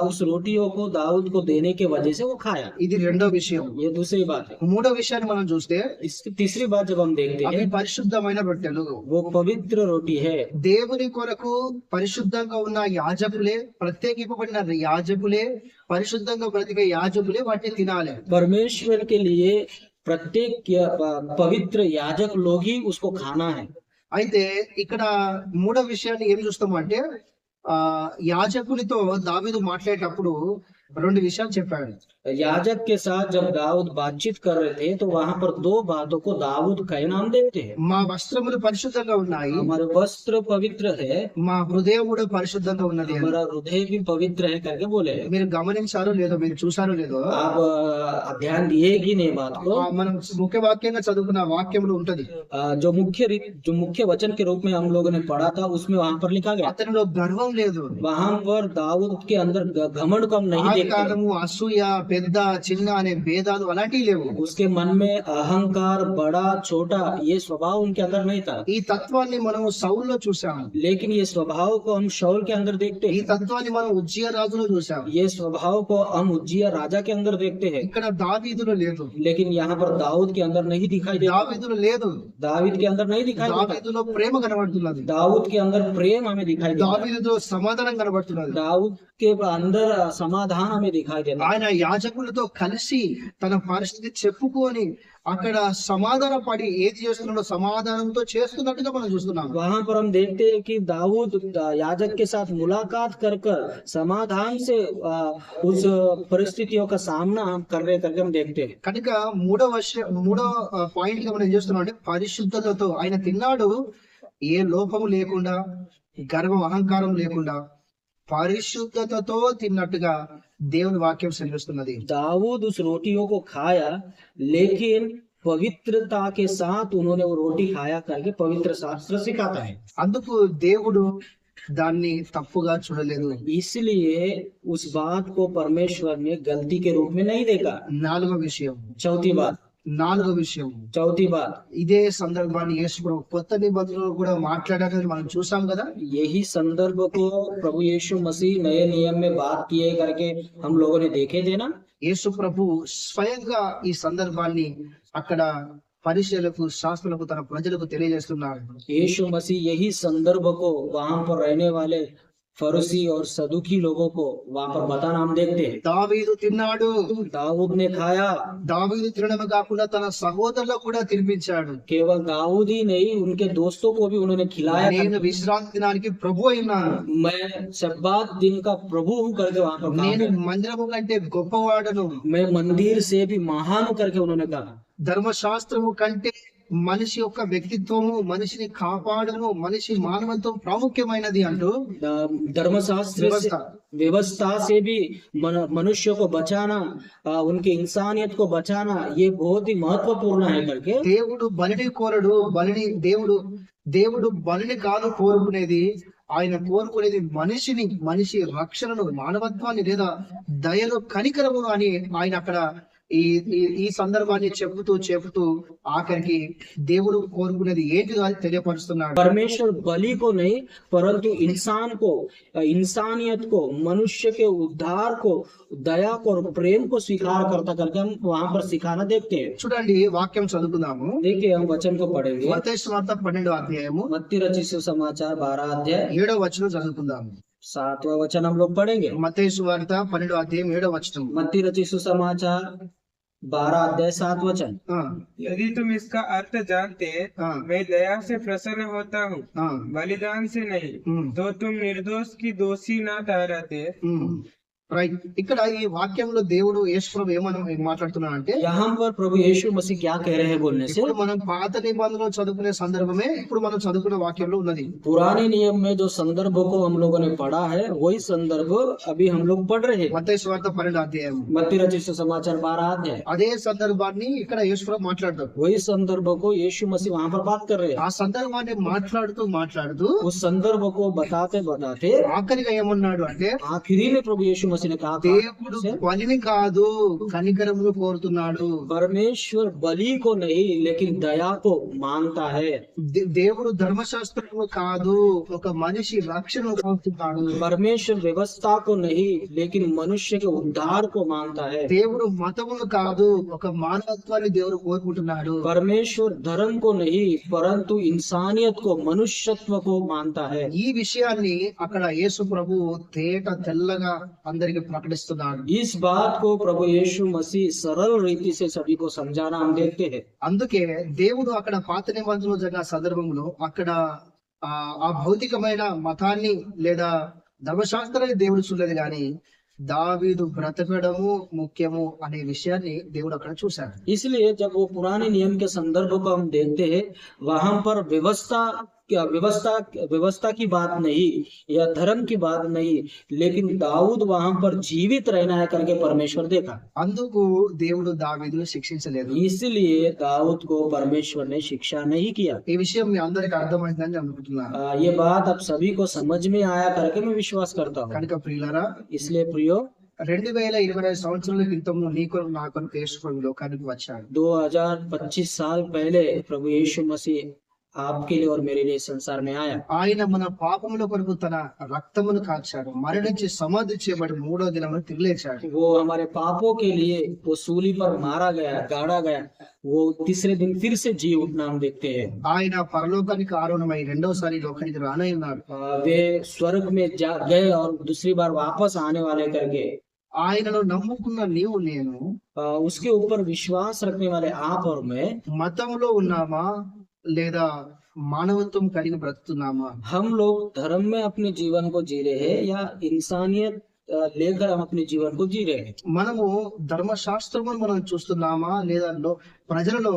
उस रोटियों को दाऊद को देने के वजह से वो खाया। ఇది రెండో విషయం. ये दूसरी बात है। మూడో విషయాన్ని మనం చూస్తే इसकी तीसरी बात जब हम देखते అవి हैं, పరిశుద్ధమైన రొట్టెలు. वो पवित्र रोटी है। దేవుని కొరకు పరిశుద్ధంగా ఉన్న యాజకులే, ప్రత్యేకింపబడిన యాజకులే, పరిశుద్ధంగా బ్రతికే యాజకులే వాటిని తినాలి. परमेश्वर के लिए प्रत्येक पवित्र याजक लोग ही उसको खाना है। అయితే ఇక్కడ మూడో విషయాన్ని ఏం చూస్తాము అంటే యాజకునితో దావీదు మాట్లాడేటప్పుడు రెండు విషయాలు చెప్పాడు. याजक के साथ जब दाऊद बातचीत कर रहे थे तो वहां पर दो बातों को दाऊद का इनाम देते हैं। మా వస్త్రములు పరిశుద్ధంగా ఉన్నాయి, हमारे वस्त्र पवित्र है, మా హృదయం కూడా పరిశుద్ధంగా ఉన్నది. हमारा हृदय भी पवित्र है करके बोले। మీరు గమనించారో లేదో, మీరు చూసారో లేదో, आप ध्यान दिएगी नहीं बात को। మనం ముఖ్య వాక్యంగా చదువుకున్న వాక్యంలో ఉంటది, जो मुख्य वचन के रूप में हम लोगों ने पढ़ा था उसमें वहां पर लिखा गया, అతనిలో గర్వం లేదు, वहां पर दाऊद के अंदर घमंड को हम नहीं देखते, అహంకారము, అసూయ, పెద్ద చిన్న అనే భేదాలు అలాంటివి లేవు. उसके मन में अहंकार, बड़ा छोटा ये स्वभाव उनके अंदर नहीं था। ఈ తత్వాన్ని మనం సౌల్లో చూసాము, लेकिन ये स्वभाव को हम शाऊल के अंदर देखते ఈ हैं, తత్వాన్ని మనం ఉజ్జియా రాజులో చూసాము. ये स्वभाव को हम उज्जिया राजा के अंदर देखते हैं, ఇక్కడ దావీదులో లేదు, लेकिन यहाँ पर दाऊद के अंदर नहीं दिखाई देता, దావీదులో లేదు, दाऊद के अंदर नहीं दिखाई देता, దావీదులో ప్రేమ కనబడుతున్నది, दाऊद के अंदर प्रेम हमें दिखाई देता, దావీదులో సమాధానం కనబడుతున్నది. दाऊद के अंदर समाधान हमें दिखाई देता। ఆయన యాజకులతో కలిసి తన పరిస్థితి చెప్పుకొని అక్కడ సమాధాన పడి ఏది చేస్తున్నాడో సమాధానంతో చేస్తున్నట్టుగా మనం చూస్తున్నాం. वहां पर हम देखते हैं कि दाऊद याजक के साथ मुलाकात कर कर समाधान से उस परिस्थितियों का सामना कर रहे करके हम देखते हैं। కనుక మూడో పాయింట్ గా మనం ఏం చేస్తున్నాం అంటే పరిశుద్ధతతో ఆయన తిన్నాడు, ఏ లోపము లేకుండా, గర్వం అహంకారం లేకుండా పరిశుద్ధతతో తిన్నట్టుగా దేవుని వాక్యం సెలవిస్తున్నది. दाऊद उस रोटियों को खाया लेकिन पवित्रता के साथ उन्होंने वो रोटी खाया करके पवित्र शास्त्र सिखाता है, అందుకు దేవుడు దాన్ని తప్పుగా చూడలేదు. इसलिए उस बात को परमेश्वर ने गलती के रूप में नहीं देखा। నాలుగో విషయం चौथी बात, ఇదే సందర్భాన్ని యేసు ప్రభు కొత్త నిబంధనలో కూడా మాట్లాడాలని మనం చూసాం కదా. यही संदर्भ को प्रभु यीशु मसीह नए नियम में बात किए करके हम लोगों ने देखे थे ना। యేసు ప్రభు స్వయంగా ఈ సందర్భాన్ని అక్కడ పరిచయులకు శాస్త్రులకు తన ప్రజలకు తెలియజేస్తున్నారు. यीशु मसीह यही संदर्भ को वहां पर रहने वाले फरीसी और सदुकी लोगों को वहां पर बताना हम देखते हैं। దావీదు తిన్నాడు, दाऊद ने खाया, దావీదు తినడమే కాకుండా తన సహోదరులకు కూడా తినిపించాడు. केवल दाऊद ही नहीं उनके दोस्तों को भी उन्होंने खिलाया था। నేను విశ్రాంతి దినానికి ప్రభు అయినాను, मैं शब्बात दिन का प्रभु हूँ करके वहां पर कहा। నేను మందిరము కంటే గొప్పవాడను, मैं मंदिर से भी महान हूँ करके उन्होंने कहा। ధర్మశాస్త్రము కంటే మనిషి యొక్క వ్యక్తిత్వము, మనిషిని కాపాడము, మనిషి మానవత్వం ప్రాముఖ్యమైనది అంటూ धर्मशास्त्र से व्यवस्था से भी मनुष्य को बचाना, उनके इंसानियत को बचाना ये बहुत ही महत्वपूर्ण है करके దేవుడు బలిని కోరడు, దేవుడు బలిని కాదు కోరుకునేది, ఆయన కోరుకునేది మనిషి రక్షణను, మానవత్వాన్ని లేదా దయను, కనికరము అని ఆయన అక్కడ ఈ సందర్భాన్ని చెబుతూ ఆఖరికి దేవుడు కోరుకునేది ఏంటిదో అది తెలియపరుస్తున్నాడు. परमेश्वर बलि को नहीं परंतु इंसान को, इंसानियत को, मनुष्य के उद्धार को, दया को और प्रेम को स्वीकार करता करके हम वहां पर सिखाना देखते हैं। చూడండి, వాక్యం చదువుకుందాము. देखिए हम वचन को पढ़ेंगे। మత్తయి సువార్త 12వ అధ్యాయము मत्ती रचित सुसमाचार 12 अध्याय 7వ వచనం చదువుకుందాము. 7वां वचन हम लोग पढ़ेंगे। మత్తయి సువార్త 12వ అధ్యాయం 7వ వచనం. मत्ती रचित सुसमाचार 12 अध्याय 7 वचन। ఆ, यदि तुम इसका अर्थ जानते, हाँ। मैं दया से प्रसन्न होता हूँ, ఆ, बलिदान से नहीं, हम्म। तो तुम निर्दोष की दोषी ना ठहराते। రైట్. ఇక్కడ ఈ వాక్యంలో దేవుడు యేసు ప్రభు ఏమని మాట్లాడుతున్నాడంటే, यहाँ पर प्रभु यीशु मसीह क्या कह रहे हैं बोलने से, ఇప్పుడు మనం పాత నిబంధనలో చదువుకునే సందర్భమే ఇప్పుడు మనం చదువుకునే వాక్యంలో ఉన్నది. पुराने नियम में जो संदर्भ को हम लोगों ने पढ़ा है वही संदर्भ अभी हम लोग पढ़ रहे हैं। మత్తయి సువార్త 12వ అధ్యాయం मत्ती रचित सुसमाचार 12 अध्याय, అదే సందర్భాన్ని ఇక్కడ యేసు ప్రభు మాట్లాడతారు. वही संदर्भ को यीशु मसीह वहां पर बात कर रहे हैं। ఆ సందర్భాన్ని మాట్లాడుతూ उस संदर्भ को बताते बताते ఆఖరిగా ఏమన్నాడు అంటే, आखिरी में प्रभु यीशु मसीह ने कहा, దేవుడు బలిని కాదు కనికరమును కోరుతున్నాడు. परमेश्वर बलि को नहीं लेकिन दया को मांगता है। దేవుడు ధర్మశాస్త్రము కాదు, ఒక మనిషి రక్షణను కోరుతున్నాడు. परमेश्वर व्यवस्था को नहीं लेकिन मनुष्य के उद्धार को मांगता है। దేవుడు మతమును కాదు, ఒక మానవత్వాన్ని దేవుడు కోరుకుంటున్నాడు. परमेश्वर धर्म को नहीं परंतु इंसानियत को, मनुष्यत्व को मांगता है। ఈ విషయాన్ని అక్కడ యేసు ప్రభు తెల్లగా అందరికి ప్రకటిస్తున్నాడు. इस बात को प्रभु यीशु मसीह सरल रीति से सभी को समझाना हम देखते हैं। అందుకే దేవుడు అక్కడ పాత నిబంధనలో జరిగిన సందర్భంలో అక్కడ ఆ భౌతికమైన మతాన్ని లేదా ధర్మశాస్త్రాన్ని దేవుడు చూడలేదు, కానీ దావీదు బ్రతకడము ముఖ్యము అనే విషయాన్ని దేవుడు అక్కడ చూశాడు. इसलिए जब वो पुराने नियम के संदर्भ को हम देखते हैं वहां पर व्यवस्था की बात नहीं या धर्म की बात नहीं लेकिन दाऊद वहां पर जीवित रहना है करके परमेश्वर देखा। అందుకు దేవుడు దావీదును శిక్షించలేదు. इसलिए दाऊद को परमेश्वर ने शिक्षा नहीं किया। ఈ విషయం మీ అందరికి అర్థమైందని అనుకుంటున్నాను. ये बात अब सभी को समझ में आया करके मैं विश्वास करता हूँ। కనుక ప్రియులారా, इसलिए प्रियो 2025 సంవత్సరాల క్రితము నీకు నాకు యేసు ప్రభు లోకానికి వచ్చాడు. 2025 साल पहले प्रभु यीशु मसीह आपके लिए और मेरे लिए संसार में आया। ఆయన మన పాపముల కొరకు తన రక్తమును కార్చాడు, మరణించి సమాధి చేయబడి 3వ దినమున తిరిగి లేచాడు. वो हमारे पापों के लिए वो सूली पर मारा गया, गाड़ा गया, वो तीसरे दिन फिर से जी उठना हम देखते हैं। ఆయన పరలోకానికి ఆరోహణమై రెండోసారి లోకానికి రానై ఉన్నాడు. वे स्वर्ग में जा गए और दूसरी बार वापस आने वाले करके ఆయనను నమ్ముకున్న నీవు నేను उसके ऊपर विश्वास रखने वाले आप और मैं మతంలో ఉన్నామా లేదా మానవత్వం కలిగి బ్రతుకుతున్నామా? हम लोग धर्म में अपने जीवन को जी रहे हैं या इंसानियत लेकर हम अपने जीवन को जी रहे हैं। మనము ధర్మశాస్త్రమును మనం చూస్తున్నామా లేదా ప్రజలలో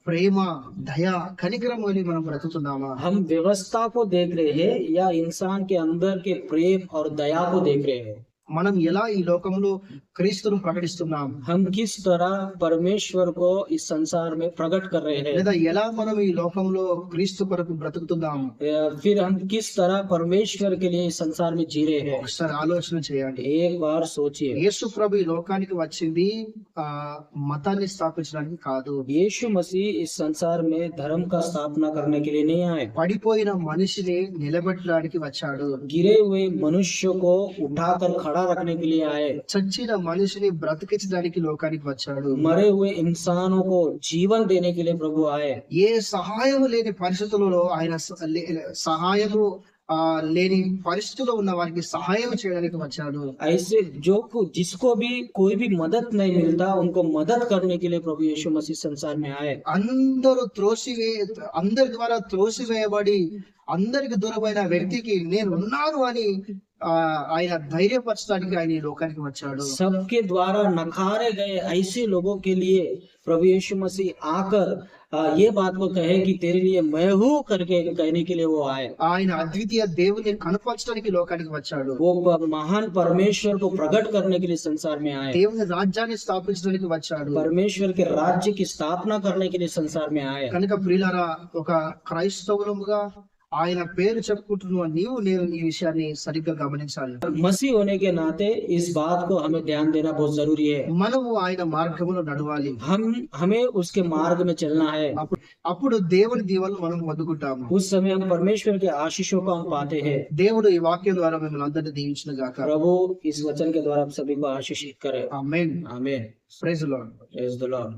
ప్రేమ, దయ, కనికరం అని మనం బ్రతుకుతున్నామా? हम व्यवस्था को देख रहे हैं या इंसान के अंदर के प्रेम और दया को देख रहे हैं। మనం ఎలా ఈ లోకంలో క్రీస్తును ప్రకటిస్తున్నాం? हम किस तरह परमेश्वर को इस संसार में प्रकट कर रहे हैं, లేదా ఎలా మనం ఈ లోకంలో క్రీస్తు కొరకు బ్రతుకుతున్నాము? फिर हम किस तरह परमेश्वर के लिए इस संसार में जी रहे हैं। ఒకసారి ఆలోచన చేయండి. एक बार सोचिए, యేసు ప్రభు ఈ లోకానికి వచ్చింది మతాన్ని స్థాపించడానికి కాదు. यीशु मसीह इस संसार में धर्म का स्थापना करने के लिए नहीं आए। పడిపోయిన మనిషిని నిలబెట్టడానికి వచ్చాడు. गिरे हुए मनुष्य को उठाकर खड़ा खड़ा रखने के लिए आए। చచ్చిన మనిషిని బ్రతికించడానికి లోకానికి వచ్చాడు. मरे हुए इंसानों को जीवन देने के लिए प्रभु आए। ఏ సహాయం లేని పరిస్థితులలో ఆయన సహాయము లేని పరిస్థితుల్లో ఉన్న వారికి సహాయం చేయడానికి వచ్చాడు. ऐसे जिसको भी कोई भी मदद नहीं मिलता उनको मदद करने के लिए प्रभु यीशु मसीह संसार में आए। అందరి ద్వారా త్రోసివేయబడి అందరికి దూరమైన వ్యక్తికి నేను ఉన్నాను అని ఆయన ధైర్యపరచడానికి ఆయన ఈ లోకానికి వచ్చాడు. सबके द्वारा नकारे गए ऐसे लोगों के लिए प्रभु यीशु मसीह आकर ये बात को कहे कि तेरे लिए मैं हूँ करके कहने के लिए वो आए। ఆయన అద్వితీయ దేవుని కనపరచడానికి లోకానికి వచ్చాడు. वो महान परमेश्वर को प्रकट करने के लिए संसार में आए। దేవుని రాజ్యాన్ని స్థాపించడానికి వచ్చాడు. परमेश्वर के राज्य की स्थापना करने के लिए संसार में आए। కనుక ప్రియులారా, ఒక క్రైస్తవులుగా ఆయన పేరు చెప్పుకుంటున్న నీవు నేను ఈ విషయాన్ని సరిగ్గా గమనించాలి. मसीह होने के नाते इस बात को हमें ध्यान देना बहुत जरूरी है। మనము ఆయన మార్గములో నడవాలి. हमें उसके मार्ग में चलना है। అప్పుడు దేవుని దీవెనలు మనం పొందుకుంటాము. उस समय हम परमेश्वर के आशीषों को हम पाते हैं। దేవుడు ఈ వాక్యం ద్వారా మిమ్మల్ని అందరినీ దీవించును గాక. प्रभु इस वचन के द्वारा हम सभी को आशीषित करे। ఆమేన్. आमीन। Praise the Lord. Praise the Lord.